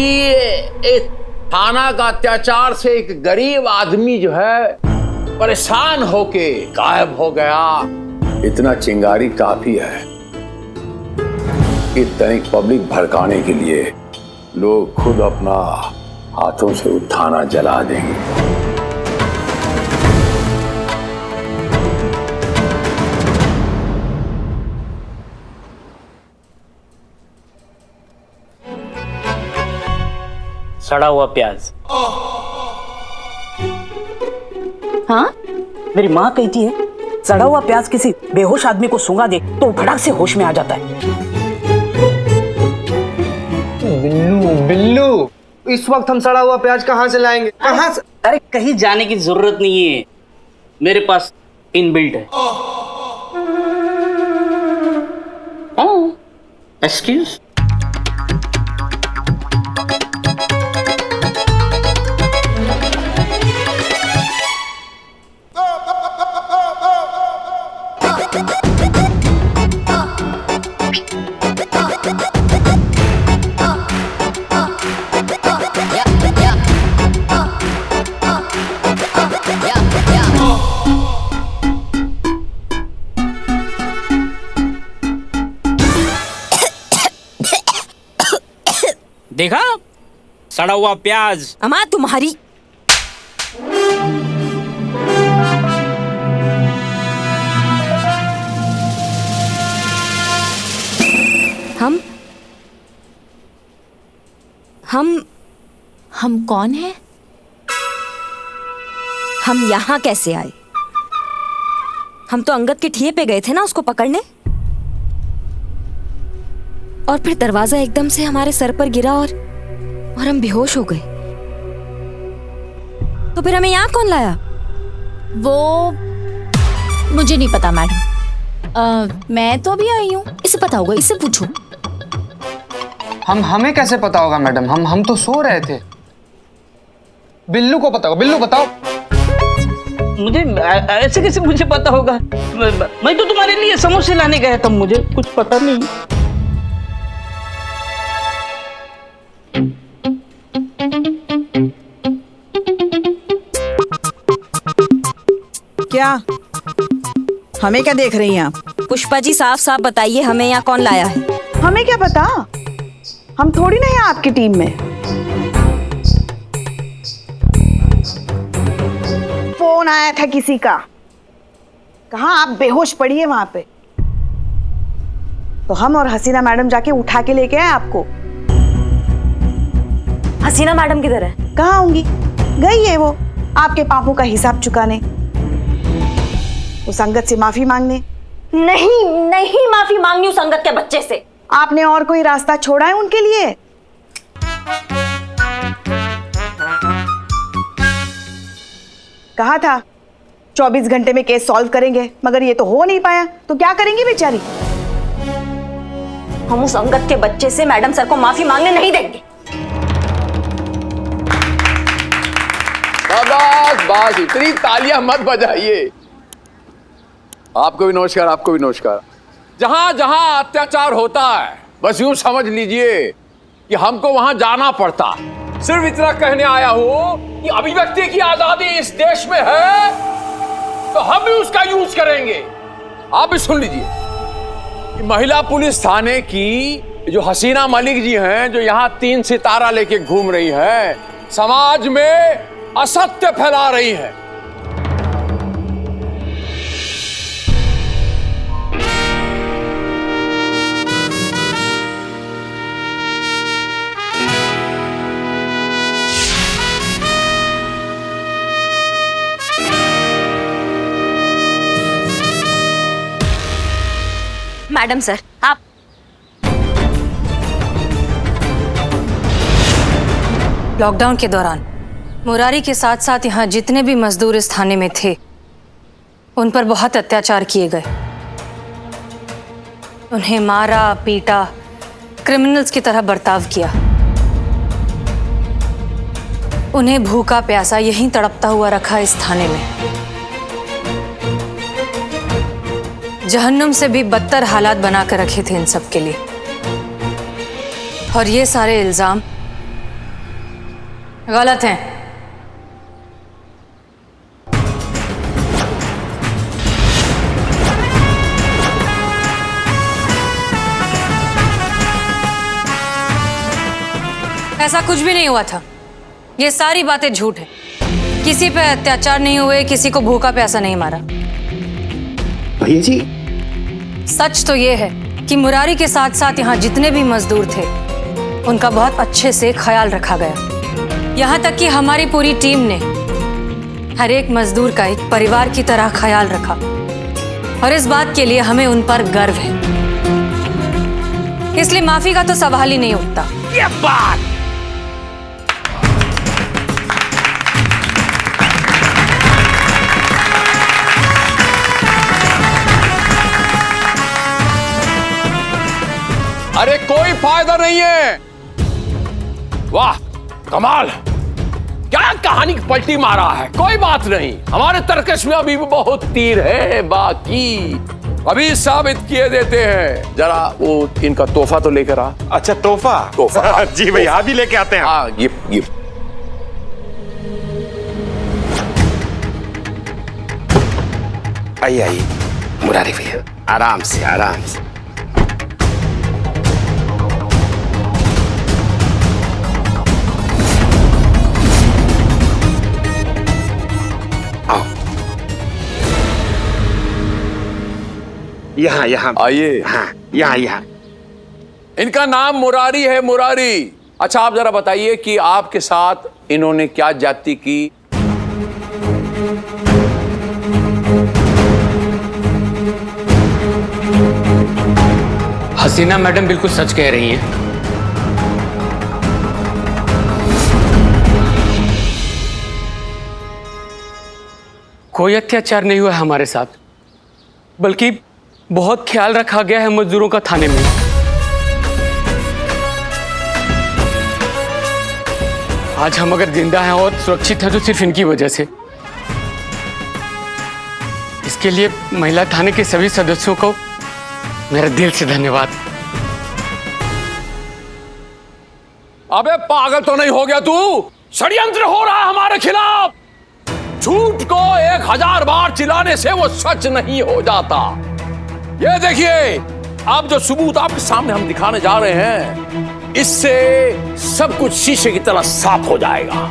एक थाना का अत्याचार से एक गरीब आदमी जो है परेशान होके गायब हो गया। इतना चिंगारी काफी है। इतनी पब्लिक भड़काने के लिए लोग खुद अपना हाथों से वो थाना जला देंगे। सड़ा हुआ प्याज। हाँ, मेरी माँ कहती है सड़ा हुआ प्याज किसी बेहोश आदमी को सूंघा दे तो फटाक से होश में आ जाता है। बिल्लू बिल्लू, इस वक्त हम सड़ा हुआ प्याज कहाँ से लाएंगे? कहाँ से? अरे कहीं जाने की जरूरत नहीं है, मेरे पास इनबिल्ट है। एक्सक्यूज। देखा, सड़ा हुआ प्याज। अम्मा तुम्हारी। हम कौन हैं? हम यहाँ कैसे आए? हम तो अंगद के ठिये पे गए थे ना उसको पकड़ने, और फिर दरवाजा एकदम से हमारे सर पर गिरा और हम बेहोश हो गए। तो फिर हमें यहाँ कौन लाया? वो मुझे नहीं पता मैडम। मैं तो अभी आई हूँ, इसे पता होगा, इससे पूछो। हमें कैसे पता होगा मैडम? हम तो सो रहे थे। बिल्लू को पता होगा। बिल्लू बताओ। मुझे ऐसे कैसे मुझे पता होगा? मैं तो तुम्हारे लिए समोसे लाने गया था, मुझे कुछ पता नहीं। क्या हमें क्या देख रही हैं आप? पुष्पा जी साफ साफ बताइए, हमें यहाँ कौन लाया है? हमें क्या पता, हम थोड़ी ना हैं आपकी टीम में। फोन आया था किसी का, कहा आप बेहोश पड़ी है वहां पे, तो हम और हसीना मैडम जाके उठा के लेके आए आपको। हसीना मैडम किधर है? कहाँ होंगी, गई है वो आपके पापों का हिसाब चुकाने, उस संगत से माफी मांगने। नहीं नहीं, माफी मांगनी उस संगत के बच्चे से। आपने और कोई रास्ता छोड़ा है उनके लिए? कहा था 24 घंटे में केस सॉल्व करेंगे, मगर ये तो हो नहीं पाया, तो क्या करेंगी बेचारी? हम उस अंगद के बच्चे से मैडम सर को माफी मांगने नहीं देंगे। बस इतनी तालियां मत बजाइए। आपको भी नमस्कार, आपको भी नमस्कार। जहां जहां अत्याचार होता है बस यूं समझ लीजिए कि हमको वहां जाना पड़ता। सिर्फ इतना कहने आया हूं कि अभिव्यक्ति की आजादी इस देश में है तो हम भी उसका यूज करेंगे। आप भी सुन लीजिए कि महिला पुलिस थाने की जो हसीना मलिक जी हैं, जो यहां 3 सितारा लेके घूम रही हैं, समाज में असत्य फैला रही हैं। मैडम सर, आप लॉकडाउन के दौरान मुरारी के साथ साथ यहाँ जितने भी मजदूर इस थाने में थे उन पर बहुत अत्याचार किए गए। उन्हें मारा पीटा, क्रिमिनल्स की तरह बर्ताव किया। उन्हें भूखा प्यासा यहीं तड़पता हुआ रखा इस थाने में। जहन्नुम से भी बदतर हालात बनाकर रखे थे इन सब के लिए। और ये सारे इल्जाम गलत हैं। ऐसा कुछ भी नहीं हुआ था। ये सारी बातें झूठ है। किसी पे अत्याचार नहीं हुए, किसी को भूखा प्यासा नहीं मारा। भैया जी, सच तो ये है कि मुरारी के साथ साथ यहाँ जितने भी मजदूर थे उनका बहुत अच्छे से ख्याल रखा गया। यहाँ तक कि हमारी पूरी टीम ने हर एक मजदूर का एक परिवार की तरह ख्याल रखा और इस बात के लिए हमें उन पर गर्व है। इसलिए माफी का तो सवाल ही नहीं उठता। ये बात अरे कोई फायदा नहीं है। वाह कमाल, क्या कहानी की पलटी मारा है। कोई बात नहीं, हमारे तर्कश में अभी भी बहुत तीर है बाकी, अभी साबित किए देते हैं। जरा वो इनका तोहफा तो लेकर आ। अच्छा तोहफा जी भैया, अभी लेके आते हैं। हाँ गिफ्ट गिफ्ट। आइए आइए मुरारी भैया, आराम से आराम से। यहाँ यहाँ आइए। हाँ यहाँ यहाँ। इनका नाम मुरारी है, मुरारी। अच्छा आप जरा बताइए कि आपके साथ इन्होंने क्या जाति की? हसीना मैडम बिल्कुल सच कह रही हैं। कोई अत्याचार नहीं हुआ हमारे साथ, बल्कि बहुत ख्याल रखा गया है मजदूरों का थाने में। आज हम अगर जिंदा हैं और सुरक्षित हैं तो सिर्फ इनकी वजह से। इसके लिए महिला थाने के सभी सदस्यों को मेरा दिल से धन्यवाद। अबे पागल तो नहीं हो गया तू? षड्यंत्र हो रहा है हमारे खिलाफ। झूठ को 1000 बार चिल्लाने से वो सच नहीं हो जाता। ये देखिए, अब जो सबूत आपके सामने हम दिखाने जा रहे हैं, इससे सब कुछ शीशे की तरह साफ हो जाएगा।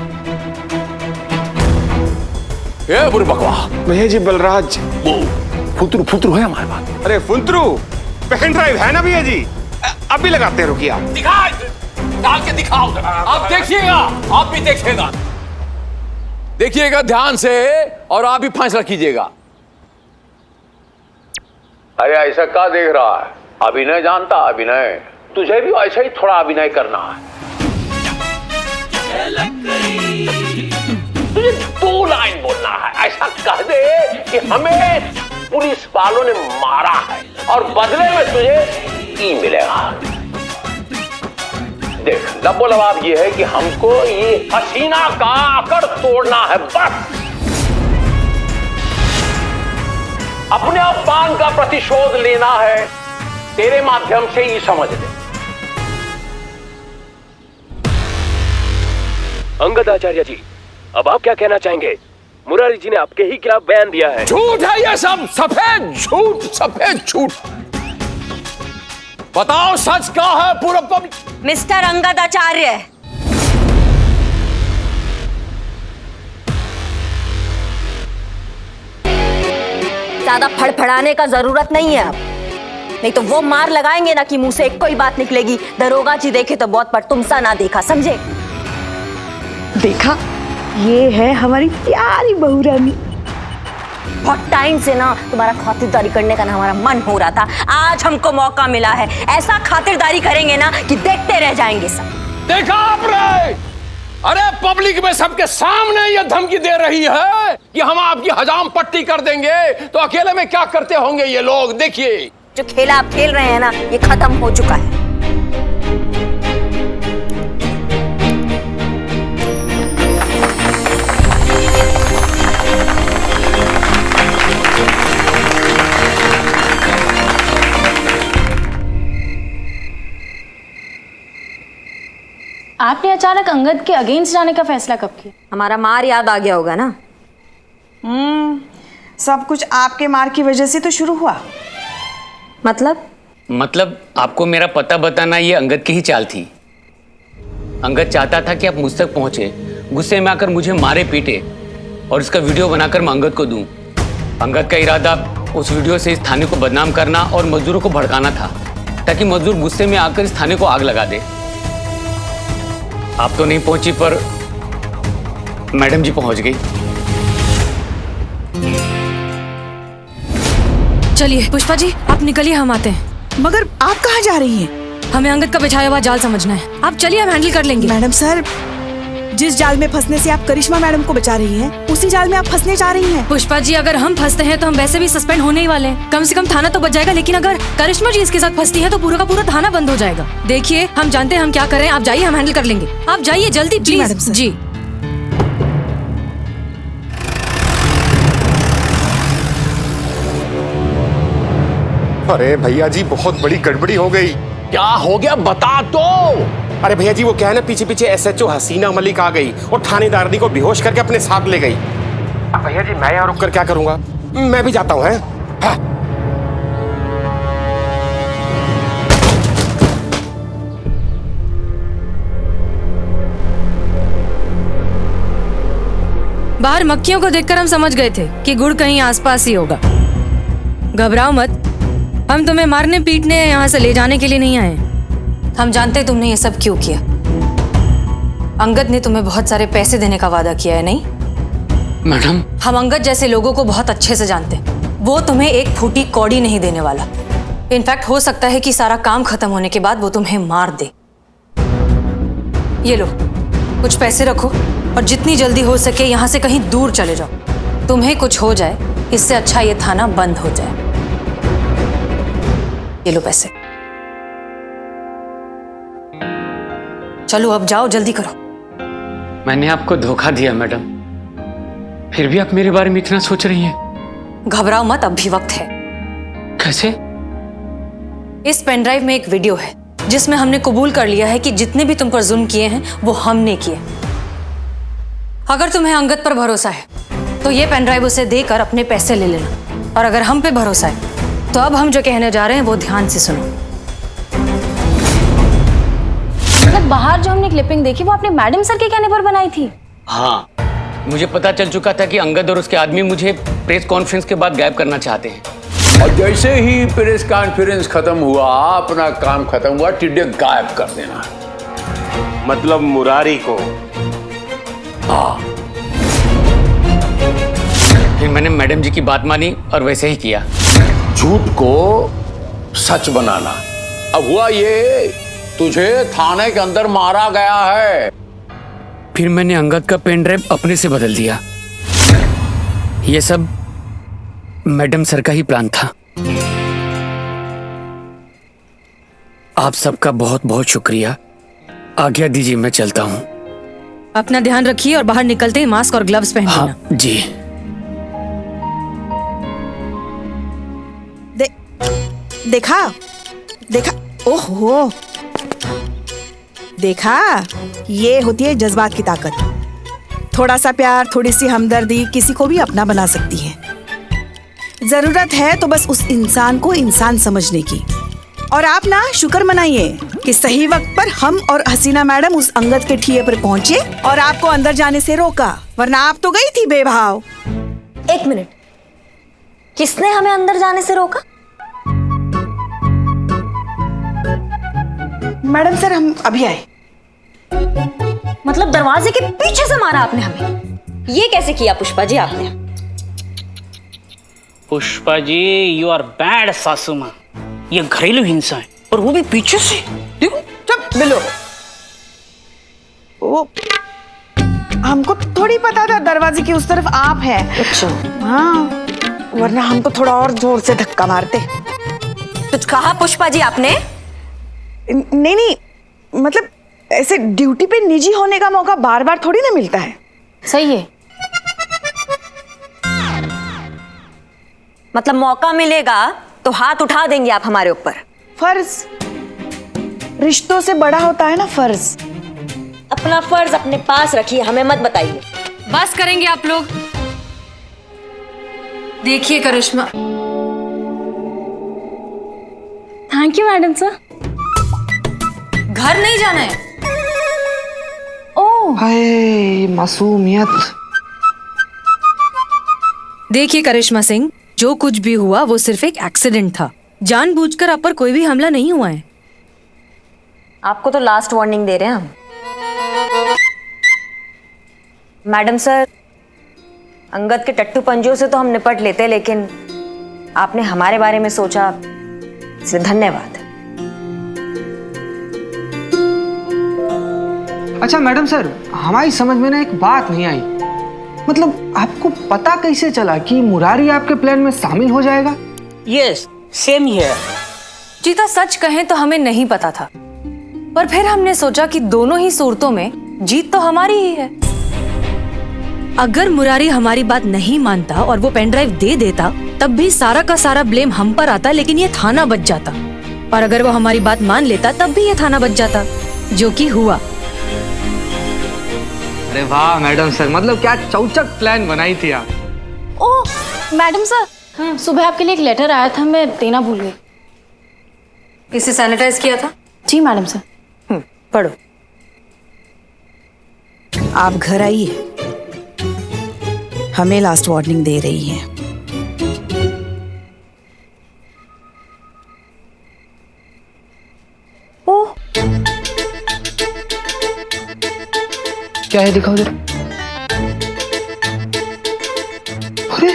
ये बुरी बकवास। भैया जी बलराज वो फुतरू है हमारे पास। अरे फुलतरू पेन ड्राइव है ना भैया जी, अभी लगाते हैं, रुकिए आप। दिखा, डाल के दिखाओ। आप देखिएगा, आप भी देखिएगा, देखिएगा ध्यान से, और आप भी फैसला कीजिएगा। अरे ऐसा क्या देख रहा है? अभिनय जानता, अभिनय तुझे भी ऐसा ही थोड़ा अभिनय करना है। तुझे 2 लाइन बोलना है, ऐसा कह दे कि हमें पुलिस वालों ने मारा है और बदले में तुझे ई मिलेगा। देख, लबोलबाब ये है कि हमको ये हसीना का आकड़ तोड़ना है, बस। अपने अपमान का प्रतिशोध लेना है, तेरे माध्यम से ही समझ ले। अंगद आचार्य जी, अब आप क्या कहना चाहेंगे? मुरारी जी ने आपके ही खिलाफ बयान दिया है। झूठ है ये सब, सफेद झूठ, सफेद झूठ। बताओ सच क्या है पूरा पब्लिक। मिस्टर अंगद आचार्य, ज्यादा फड़फड़ाने का जरूरत नहीं है अब, नहीं तो वो मार लगाएंगे ना कि मुंह से एक कोई बात निकलेगी। दरोगा जी देखे तो बहुत, पर तुमसा ना देखा, समझे? देखा, ये है हमारी प्यारी बहू रानी। बहुत टाइम से ना तुम्हारा खातिरदारी करने का ना हमारा मन हो रहा था, आज हमको मौका मिला है। ऐसा खातिरदारी करेंगे ना कि देखते रह जाएंगे सब। देखा आपने? अरे पब्लिक में सबके सामने ये धमकी दे रही है कि हम आपकी हजाम पट्टी कर देंगे, तो अकेले में क्या करते होंगे ये लोग। देखिए, जो खेला आप खेल रहे हैं ना, ये खत्म हो चुका है। आपने अचानक अंगद के अगेंस्ट जाने का फैसला कब किया? हमारा मार याद आ गया होगा ना। सब कुछ आपके मार की वजह से तो शुरू हुआ। मतलब आपको मेरा पता बताना ये अंगद की ही चाल थी। अंगद चाहता था कि आप मुझ तक पहुंचे, गुस्से में आकर मुझे मारे पीटे, और इसका वीडियो बनाकर मैं अंगद को दूं। अंगद का इरादा उस वीडियो से इस थाने को बदनाम करना और मजदूरों को भड़काना था, ताकि मजदूर गुस्से में आकर इस थाने को आग लगा दे। आप तो नहीं पहुंची, पर मैडम जी पहुंच गई। चलिए पुष्पा जी, आप निकलिए, हम आते हैं। मगर आप कहाँ जा रही हैं? हमें अंगद का बिछाया हुआ जाल समझना है। आप चलिए, हम हैंडल कर लेंगे। मैडम सर, जिस जाल में फंसने से आप करिश्मा मैडम को बचा रही हैं, उसी जाल में आप फंसने जा रही हैं। पुष्पा जी, अगर हम फंसते हैं तो हम वैसे भी सस्पेंड होने ही वाले हैं। कम से कम थाना तो बच जाएगा, लेकिन अगर करिश्मा जी इसके साथ फंसती है तो पूरा का पूरा थाना बंद हो जाएगा। देखिए, हम जानते हैं हम क्या कर रहे हैं। आप जाइए, हम हैंडल कर लेंगे। आप जाइए जल्दी प्लीज। जी अरे भैया जी, बहुत बड़ी गड़बड़ी हो गई। क्या हो गया बता दो। अरे भैया जी, वो क्या है ना, पीछे पीछे SHO हसीना मलिक आ गई और थानेदारनी को बेहोश करके अपने साथ ले गई। अब भैया जी, मैं यहाँ रुक कर क्या करूंगा? मैं भी जाता हूँ। हाँ। बाहर मक्खियों को देखकर हम समझ गए थे कि गुड़ कहीं आसपास ही होगा। घबराओ मत, हम तुम्हें मारने पीटने यहाँ से ले जाने के लिए नहीं आए। हम जानते तुमने ये सब क्यों किया। अंगद ने तुम्हें बहुत सारे पैसे देने का वादा किया है, नहीं? मैडम, हम अंगद जैसे लोगों को बहुत अच्छे से जानते हैं। वो तुम्हें एक फूटी कौड़ी नहीं देने वाला। इनफैक्ट हो सकता है कि सारा काम खत्म होने के बाद वो तुम्हें मार दे। ये लो, कुछ पैसे रखो और जितनी जल्दी हो सके यहाँ से कहीं दूर चले जाओ। तुम्हें कुछ हो जाए, इससे अच्छा ये थाना बंद हो जाए। ये लो पैसे, चलो अब जाओ, जल्दी करो। मैंने आपको धोखा दिया मैडम, फिर भी आप मेरे बारे में इतना सोच रही हैं। घबराओ मत, अब भी वक्त है। कैसे? इस पेन ड्राइव में एक वीडियो है जिसमें हमने कबूल कर लिया है कि जितने भी तुम पर जुल्म किए हैं वो हमने किए। अगर तुम्हें अंगद पर भरोसा है तो ये पेन ड्राइव उसे देकर अपने पैसे ले लेना। और अगर हम पे भरोसा है तो अब हम जो कहने जा रहे हैं वो ध्यान से सुनो। मतलब बाहर जो हमने क्लिपिंग देखी वो आपने मैडम सर के कहने पर बनाई थी? हाँ, मुझे पता चल चुका था कि अंगद और उसके आदमी मुझे प्रेस कॉन्फ्रेंस के बाद गायब करना चाहते हैं। और जैसे ही प्रेस कॉन्फ्रेंस खत्म हुआ, अपना काम खत्म हुआ, टिड्डे गायब कर देना। मतलब मुरारी को? हाँ। फिर मैंने मैडम जी की बात मानी और वैसे ही किया। झूठ को सच बनाना। अब हुआ ये, तुझे थाने के अंदर मारा गया है। फिर मैंने अंगद का पेन ड्राइव अपने से बदल दिया। ये सब मैडम सर का ही प्लान था। आप सबका बहुत बहुत शुक्रिया। आज्ञा दीजिए, मैं चलता हूँ। अपना ध्यान रखिए और बाहर निकलते ही मास्क और ग्लव्स पहन लेना। हाँ जी। देखा ओहो, देखा, ये होती है जज्बात की ताकत। थोड़ा सा प्यार, थोड़ी सी हमदर्दी किसी को भी अपना बना सकती है। जरूरत है तो बस उस इंसान को इंसान समझने की। और आप ना शुक्र मनाइए कि सही वक्त पर हम और हसीना मैडम उस अंगद के ठिये पर पहुंचे और आपको अंदर जाने से रोका, वरना आप तो गई थी बेभाव। एक मिनट, किसने हमें अंदर जाने से रोका? मैडम सर, हम अभी आए। मतलब दरवाजे के पीछे से मारा आपने हमें? ये कैसे किया पुष्पा जी आपने? Pushpa ji, you are bad सासू माँ। ये घरेलू हिंसा है और वो भी पीछे से। देखो, चुप बिलो। वो हमको थोड़ी पता था दरवाजे की उस तरफ आप हैं। अच्छा। हाँ, वरना हम तो थोड़ा और जोर से धक्का मारते। कुछ कहा पुष्पा जी आपने? नहीं, मतलब ऐसे ड्यूटी पे निजी होने का मौका बार बार थोड़ी ना मिलता है। सही है। मतलब मौका मिलेगा तो हाथ उठा देंगे आप हमारे ऊपर? फर्ज, रिश्तों से बड़ा होता है ना फर्ज। अपना फर्ज अपने पास रखिए, हमें मत बताइए। बस करेंगे आप लोग। देखिए Karishma. Thank you madam sir. घर नहीं जाना है। ओह, हाय मासूमियत। देखिए करिश्मा सिंह, जो कुछ भी हुआ वो सिर्फ एक एक्सीडेंट था। जानबूझकर आप पर कोई भी हमला नहीं हुआ है। आपको तो लास्ट वार्निंग दे रहे हैं हम। मैडम सर, अंगद के टट्टू पंजों से तो हम निपट लेते, लेकिन आपने हमारे बारे में सोचा, इसलिए धन्यवाद। अच्छा मैडम सर, हमारी समझ में ना एक बात नहीं आई। मतलब आपको पता कैसे चला कि मुरारी आपके प्लान में शामिल हो जाएगा? Yes, same here. जीता, सच कहें तो हमें नहीं पता था, पर फिर हमने सोचा कि दोनों ही सूरतों में जीत तो हमारी ही है। अगर मुरारी हमारी बात नहीं मानता और वो पेन ड्राइव दे देता, तब भी सारा का सारा ब्लेम हम पर आता, लेकिन ये थाना बच जाता। और अगर वो हमारी बात मान लेता, तब भी ये थाना बच जाता, जो कि हुआ। अरे वाह मैडम सर, मतलब क्या चौचक प्लान बनाई थी आप। ओह मैडम सर, सुबह आपके लिए एक लेटर आया था, मैं देना भूल गई। इसे सैनिटाइज किया था? जी मैडम सर। पढ़ो। आप घर आइए, हमें लास्ट वार्निंग दे रही है। ओह, क्या है, दिखाओ जरा। अरे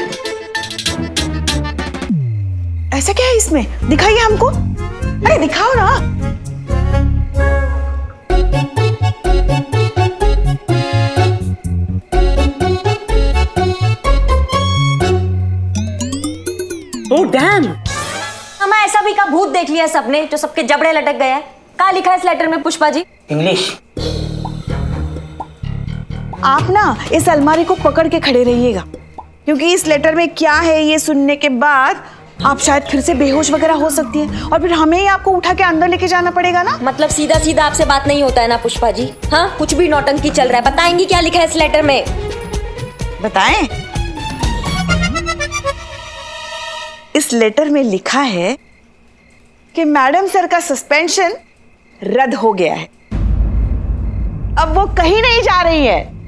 ऐसा क्या है इसमें? दिखाइए हमको। अरे दिखाओ ना। ओह डैम, हमें ऐसा भी का भूत देख लिया सबने, जो सबके जबड़े लटक गए हैं। क्या लिखा है इस लेटर में पुष्पा जी? इंग्लिश। आप ना इस अलमारी को पकड़ के खड़े रहिएगा, क्योंकि इस लेटर में क्या है ये सुनने के बाद आप शायद फिर से बेहोश वगैरह हो सकती हैं, और फिर हमें ही आपको उठा के अंदर लेके जाना पड़ेगा ना। मतलब सीधा सीधा आपसे बात नहीं होता है ना पुष्पा जी? हाँ, कुछ भी नौटंकी चल रहा है। बताएंगी क्या लिखा है इस लेटर में? बताएं? इस लेटर में लिखा है कि मैडम सर का सस्पेंशन रद्द हो गया है, अब वो कहीं नहीं जा रही है।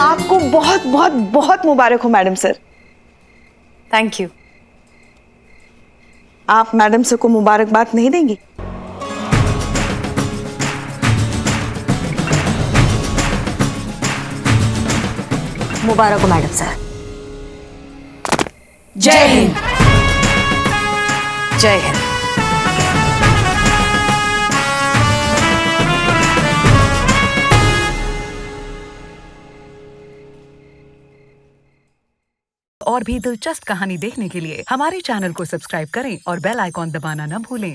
आपको बहुत बहुत बहुत मुबारक हो मैडम सर। Thank you. आप मैडम सर को मुबारकबाद नहीं देंगी? मुबारक हो मैडम सर। जय हिंद। जय हिंद। और भी दिलचस्प कहानी देखने के लिए हमारे चैनल को सब्सक्राइब करें और बेल आइकॉन दबाना न भूलें।